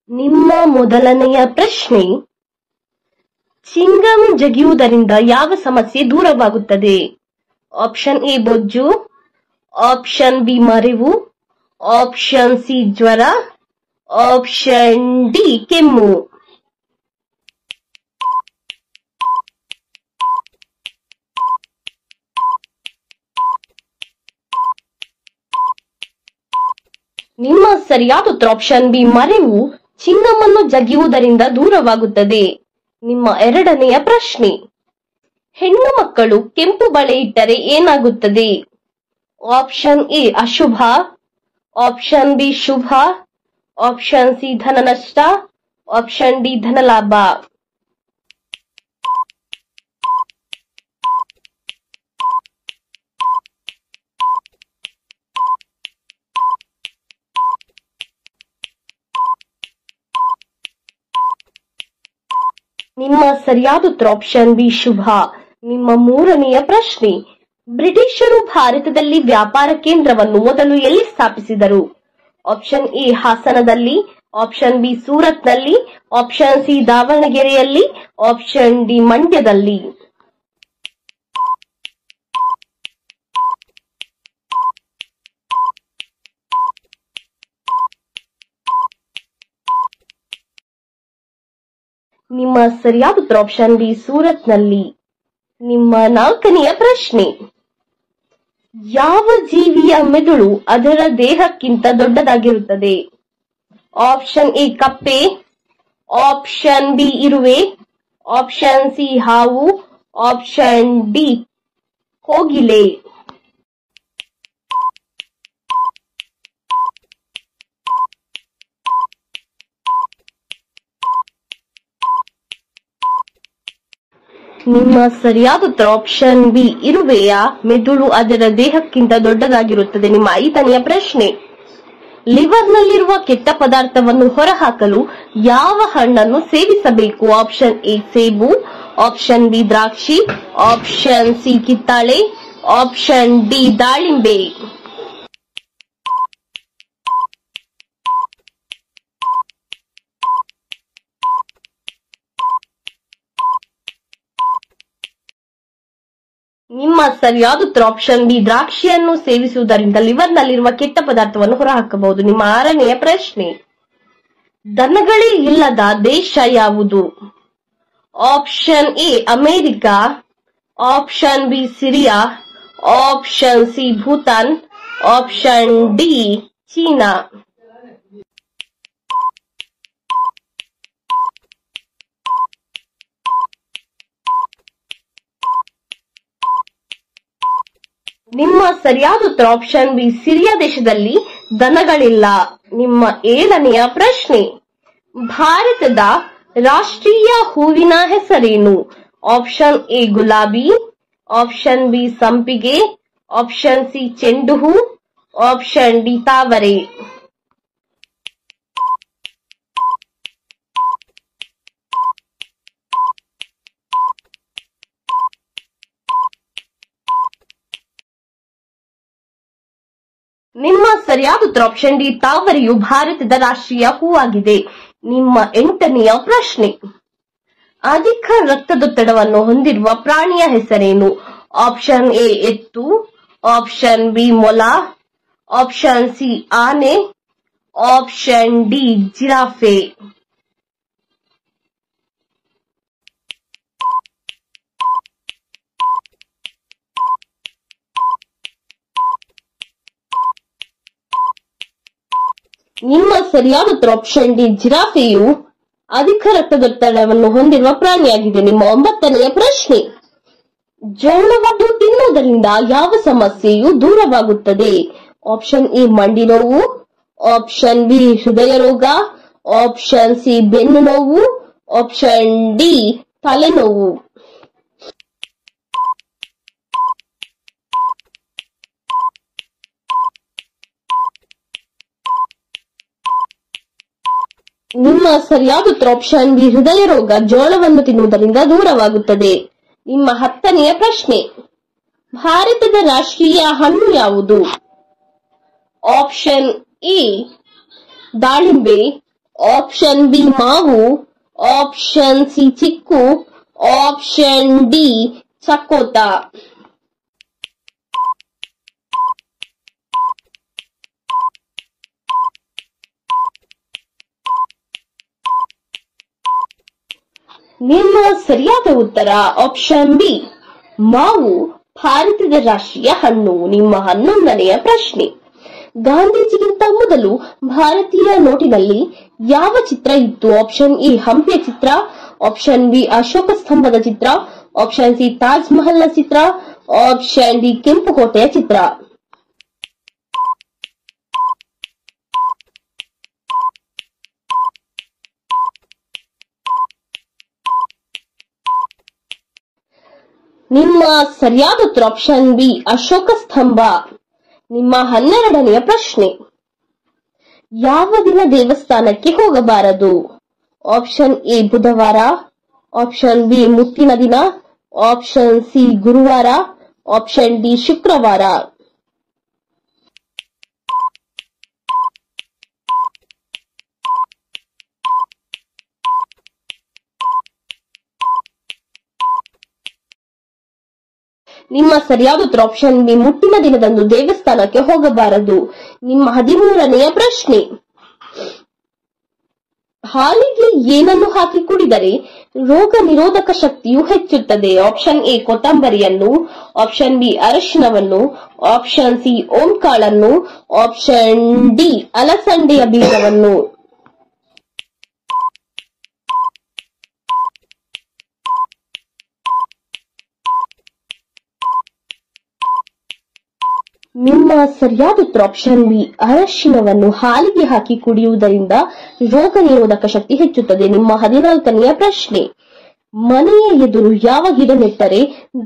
ನಿಮ್ಮ ಮೊದಲನೆಯ ಪ್ರಶ್ನೆ, ಚಿಂಗಂ ಜಗಿಯುವುದರಿಂದ ಯಾವ ಸಮಸ್ಯೆ ದೂರವಾಗುತ್ತದೆ? ಆಪ್ಷನ್ ಎ ಬೊಜ್ಜು, ಆಪ್ಷನ್ ಬಿ ಮರೆವು, ಆಪ್ಷನ್ ಸಿ ಜ್ವರ, ಆಪ್ಷನ್ ಡಿ ಕೆಮ್ಮು. ನಿಮ್ಮ ಸರಿಯಾದ ಉತ್ತರ ಆಪ್ಷನ್ ಬಿ ಮರೆವು ಚಿಂಗಮನ್ನು ಜಗಿಯುವುದರಿಂದ ದೂರವಾಗುತ್ತದೆ. ನಿಮ್ಮ ಎರಡನೆಯ ಪ್ರಶ್ನೆ, ಹೆಣ್ಣು ಮಕ್ಕಳು ಕೆಂಪು ಬಳೆ ಇಟ್ಟರೆ ಏನಾಗುತ್ತದೆ? ಆಪ್ಷನ್ ಎ ಅಶುಭ, ಆಪ್ಷನ್ ಬಿ ಶುಭ, ಆಪ್ಷನ್ ಸಿ ಧನ ನಷ್ಟ, ಆಪ್ಷನ್ ಡಿ ಧನ ಲಾಭ. ನಿಮ್ಮ ಸರಿಯಾದ ಉತ್ತರ ಆಪ್ಷನ್ ಬಿ ಶುಭ. ನಿಮ್ಮ ಮೂರನೆಯ ಪ್ರಶ್ನೆ, ಬ್ರಿಟಿಷರು ಭಾರತದಲ್ಲಿ ವ್ಯಾಪಾರ ಕೇಂದ್ರವನ್ನು ಮೊದಲು ಎಲ್ಲಿ ಸ್ಥಾಪಿಸಿದರು? ಆಪ್ಷನ್ ಎ ಹಾಸನದಲ್ಲಿ, ಆಪ್ಷನ್ ಬಿ ಸೂರತ್ನಲ್ಲಿ, ಆಪ್ಷನ್ ಸಿ ದಾವಣಗೆರೆಯಲ್ಲಿ, ಆಪ್ಷನ್ ಡಿ ಮಂಡ್ಯದಲ್ಲಿ. ನಿಮ್ಮ ಸರಿಯಾದ ಉತ್ತರ ಆಪ್ಷನ್ ಬಿ ಸೂರತ್ನಲ್ಲಿ. ನಿಮ್ಮ ನಾಲ್ಕನೆಯ ಪ್ರಶ್ನೆ, ಯಾವ ಜೀವಿಯ ಮೆದುಳು ಅದರ ದೇಹಕ್ಕಿಂತ ದೊಡ್ಡದಾಗಿರುತ್ತದೆ? ಆಪ್ಷನ್ ಎ ಕಪ್ಪೆ, ಆಪ್ಷನ್ ಬಿ ಇರುವೆ, ಆಪ್ಷನ್ ಸಿ ಹಾವು, ಆಪ್ಷನ್ ಡಿ ಕೋಗಿಲೆ. ನಿಮ್ಮ ಸರಿಯಾದ ಉತ್ತರ ಆಪ್ಷನ್ ಬಿ ಇರುವೆಯ ಮೆದುಳು ಅದರ ದೇಹಕ್ಕಿಂತ ದೊಡ್ಡದಾಗಿರುತ್ತದೆ. ನಿಮ್ಮ ಐದನೆಯ ಪ್ರಶ್ನೆ, ಲಿವರ್ನಲ್ಲಿರುವ ಕೆಟ್ಟ ಪದಾರ್ಥವನ್ನು ಹೊರಹಾಕಲು ಯಾವ ಹಣ್ಣನ್ನು ಸೇವಿಸಬೇಕು? ಆಪ್ಷನ್ ಎ ಸೇಬು, ಆಪ್ಷನ್ ಬಿ ದ್ರಾಕ್ಷಿ, ಆಪ್ಷನ್ ಸಿ ಕಿತ್ತಾಳೆ, ಆಪ್ಷನ್ ಡಿ ದಾಳಿಂಬೆ. ನಿಮ್ಮ ಸರಿಯಾದ ಉತ್ತರ ಆಪ್ಷನ್ ಬಿ ದ್ರಾಕ್ಷಿಯನ್ನು ಸೇವಿಸುವುದರಿಂದ ಲಿವರ್ನಲ್ಲಿರುವ ಕೆಟ್ಟ ಪದಾರ್ಥವನ್ನು ಹೊರಹಾಕಬಹುದು. ನಿಮ್ಮ ಆರನೆಯ ಪ್ರಶ್ನೆ, ದನಗಳೇ ಇಲ್ಲದ ದೇಶ ಯಾವುದು? Option A America, option B Syria, option C Bhutan, option D China. ನಿಮ್ಮ ಸರಿಯಾದ ಉತ್ತರ ಆಪ್ಷನ್ ಬಿ ಸಿರಿಯಾ ದೇಶದಲ್ಲಿ ದನಗಳಿಲ್ಲ. ನಿಮ್ಮ ಏಳನೆಯ ಪ್ರಶ್ನೆ, ಭಾರತದ ರಾಷ್ಟ್ರೀಯ ಹೂವಿನ ಹೆಸರೇನು? ಆಪ್ಷನ್ ಎ ಗುಲಾಬಿ, ಆಪ್ಷನ್ ಬಿ ಸಂಪಿಗೆ, ಆಪ್ಷನ್ ಸಿ ಚೆಂಡು ಹೂ, ಆಪ್ಷನ್ ಡಿ ತಾವರೆ. ನಿಮ್ಮ ಸರಿಯಾದ ಉತ್ತರ ಆಪ್ಷನ್ ಡಿ ತಾವರೆಯು ಭಾರತದ ರಾಷ್ಟ್ರೀಯ ಹೂವಾಗಿದೆ. ನಿಮ್ಮ ಎಂಟನೆಯ ಪ್ರಶ್ನೆ, ಅಧಿಕ ರಕ್ತದೊತ್ತಡವನ್ನು ಹೊಂದಿರುವ ಪ್ರಾಣಿಯ ಹೆಸರೇನು? ಆಪ್ಷನ್ ಎ ಎತ್ತು, ಆಪ್ಷನ್ ಬಿ ಮೊಲ, ಆಪ್ಷನ್ ಸಿ ಆನೆ, ಆಪ್ಷನ್ ಡಿ ಜಿರಾಫೆ. ನಿಮ್ಮ ಸರಿಯಾದ ಉತ್ತರ ಆಪ್ಷನ್ ಡಿ ಜಿರಾಫೆಯು ಅಧಿಕ ರಕ್ತದೊತ್ತಡವನ್ನು ಹೊಂದಿರುವ ಪ್ರಾಣಿಯಾಗಿದೆ. ನಿಮ್ಮ ಒಂಬತ್ತನೆಯ ಪ್ರಶ್ನೆ, ಜೋಳವನ್ನು ತಿನ್ನುವುದರಿಂದ ಯಾವ ಸಮಸ್ಯೆಯು ದೂರವಾಗುತ್ತದೆ? ಆಪ್ಷನ್ ಎ ಮಂಡಿ ನೋವು, ಆಪ್ಷನ್ ಬಿ ಹೃದಯ ರೋಗ, ಆಪ್ಷನ್ ಸಿ ಬೆನ್ನು ನೋವು, ಆಪ್ಷನ್ ಡಿ ತಲೆನೋವು. ನಿಮ್ಮ ಸರಿಯಾದ ಉತ್ತರ ಆಪ್ಷನ್ ಬಿ ಹೃದಯ ರೋಗ ಜೋಳವನ್ನು ತಿನ್ನುವುದರಿಂದ ದೂರವಾಗುತ್ತದೆ. ನಿಮ್ಮ ಹತ್ತನೆಯ ಪ್ರಶ್ನೆ, ಭಾರತದ ರಾಷ್ಟ್ರೀಯ ಹಣ್ಣು ಯಾವುದು? ಆಪ್ಷನ್ ಎ ದಾಳಿಂಬೆ, ಆಪ್ಷನ್ ಬಿ ಮಾವು, ಆಪ್ಷನ್ ಸಿ ಚಿಕ್ಕು, ಆಪ್ಷನ್ ಡಿ ಚಕೋತ. ನಿಮ್ಮ ಸರಿಯಾದ ಉತ್ತರ ಆಪ್ಷನ್ ಬಿ ಮಾವು ಭಾರತದ ರಾಷ್ಟ್ರೀಯ ಹಣ್ಣು. ನಿಮ್ಮ 11ನೆಯ ಪ್ರಶ್ನೆ, ಗಾಂಧೀಜಿಗಿಂತ ಮೊದಲು ಭಾರತೀಯ ನೋಟಿನಲ್ಲಿ ಯಾವ ಚಿತ್ರ ಇತ್ತು? ಆಪ್ಷನ್ ಎ ಹಂಪಿಯ ಚಿತ್ರ, ಆಪ್ಷನ್ ಬಿ ಅಶೋಕ ಸ್ತಂಭದ ಚಿತ್ರ, ಆಪ್ಷನ್ ಸಿ ತಾಜ್ ಮಹಲ್ನ ಚಿತ್ರ, ಆಪ್ಷನ್ ಡಿ ಕೆಂಪುಕೋಟೆಯ ಚಿತ್ರ. ನಿಮ್ಮ ಸರಿಯಾದ ಉತ್ತರ ಆಪ್ಷನ್ ಬಿ ಅಶೋಕ ಸ್ತಂಭ. ನಿಮ್ಮ 12ನೆಯ ಪ್ರಶ್ನೆ, ಯಾವ ದಿನ ದೇವಸ್ಥಾನಕ್ಕೆ ಹೋಗಬಾರದು? ಆಪ್ಷನ್ ಎ ಬುಧವಾರ, ಆಪ್ಷನ್ ಬಿ ಮುತ್ತಿನ ದಿನ, ಆಪ್ಷನ್ ಸಿ ಗುರುವಾರ, ಆಪ್ಷನ್ ಡಿ ಶುಕ್ರವಾರ. ನಿಮ್ಮ ಸರಿಯಾದ ಉತ್ತರ ಆಪ್ಷನ್ ಬಿ ಮುಟ್ಟಿನ ದಿನದಂದು ದೇವಸ್ಥಾನಕ್ಕೆ ಹೋಗಬಾರದು. ನಿಮ್ಮ 13ನೆಯ ಪ್ರಶ್ನೆ, ಹಾಲಿಗೆ ಏನನ್ನು ಹಾಕಿ ಕುಡಿದರೆ ರೋಗ ನಿರೋಧಕ ಶಕ್ತಿಯು ಹೆಚ್ಚುತ್ತದೆ? ಆಪ್ಷನ್ ಎ ಕೊತ್ತಂಬರಿಯನ್ನು, ಆಪ್ಷನ್ ಬಿ ಅರಿಶಿನವನ್ನು, ಆಪ್ಷನ್ ಸಿ ಓಂಕಾಳನ್ನು, ಆಪ್ಷನ್ ಡಿ ಅಲಸಂದೆಯ ಬೀಜವನ್ನು. ನಿಮ್ಮ ಸರಿಯಾದ ಉತ್ತರ ಆಪ್ಷನ್ ಬಿ ಅರಶಿನವನ್ನು ಹಾಲಿಗೆ ಹಾಕಿ ಕುಡಿಯುವುದರಿಂದ ರೋಗ ನಿರೋಧಕ ಶಕ್ತಿ ಹೆಚ್ಚುತ್ತದೆ. ನಿಮ್ಮ 14ನೆಯ ಪ್ರಶ್ನೆ, ಮನೆಯ ಎದುರು ಯಾವ ಗಿಡ ನೆಟ್ಟರೆ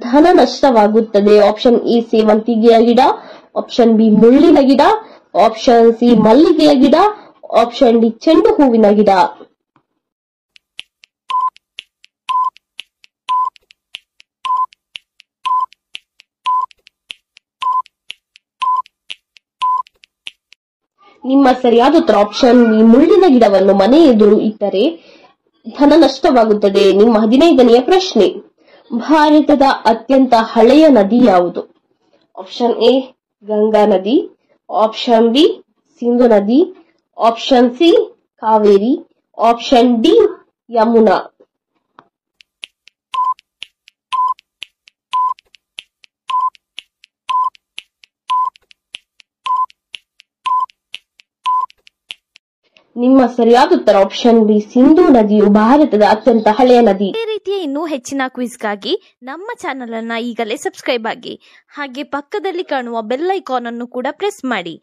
ಧನ ನಷ್ಟವಾಗುತ್ತದೆ? ಆಪ್ಷನ್ ಎ ಸೇವಂತಿಗೆಯ ಗಿಡ, ಆಪ್ಷನ್ ಬಿ ಮುಳ್ಳಿನ ಗಿಡ, ಆಪ್ಷನ್ ಸಿ ಮಲ್ಲಿಗೆಯ ಗಿಡ, ಆಪ್ಷನ್ ಡಿ ಚೆಂಡು ಹೂವಿನ ಗಿಡ. ನಿಮ್ಮ ಸರಿಯಾದ ಉತ್ತರ ಆಪ್ಷನ್ ಬಿ ಮುಳ್ಳಿನ ಗಿಡವನ್ನು ಮನೆ ಎದುರು ಇಟ್ಟರೆ ಧನ ನಷ್ಟವಾಗುತ್ತದೆ. ನಿಮ್ಮ 15ನೆಯ ಪ್ರಶ್ನೆ, ಭಾರತದ ಅತ್ಯಂತ ಹಳೆಯ ನದಿ ಯಾವುದು? ಆಪ್ಷನ್ ಎ ಗಂಗಾ ನದಿ, ಆಪ್ಷನ್ ಬಿ ಸಿಂಧು ನದಿ, option C Kaveri, option D Yamuna. ನಿಮ್ಮ ಸರಿಯಾದ ಉತ್ತರ ಆಪ್ಷನ್ ಬಿ ಸಿಂಧು ನದಿಯು ಭಾರತದ ಅತ್ಯಂತ ಹಳೆಯ ನದಿ. ಇದೇ ರೀತಿಯ ಇನ್ನೂ ಹೆಚ್ಚಿನ ಕ್ವಿಜ್ಗಾಗಿ ನಮ್ಮ ಚಾನೆಲ್ ಅನ್ನು ಈಗಲೇ ಸಬ್ಸ್ಕ್ರೈಬ್ ಆಗಿ, ಹಾಗೆ ಪಕ್ಕದಲ್ಲಿ ಕಾಣುವ ಬೆಲ್ ಐಕಾನ್ ಅನ್ನು ಕೂಡ ಪ್ರೆಸ್ ಮಾಡಿ.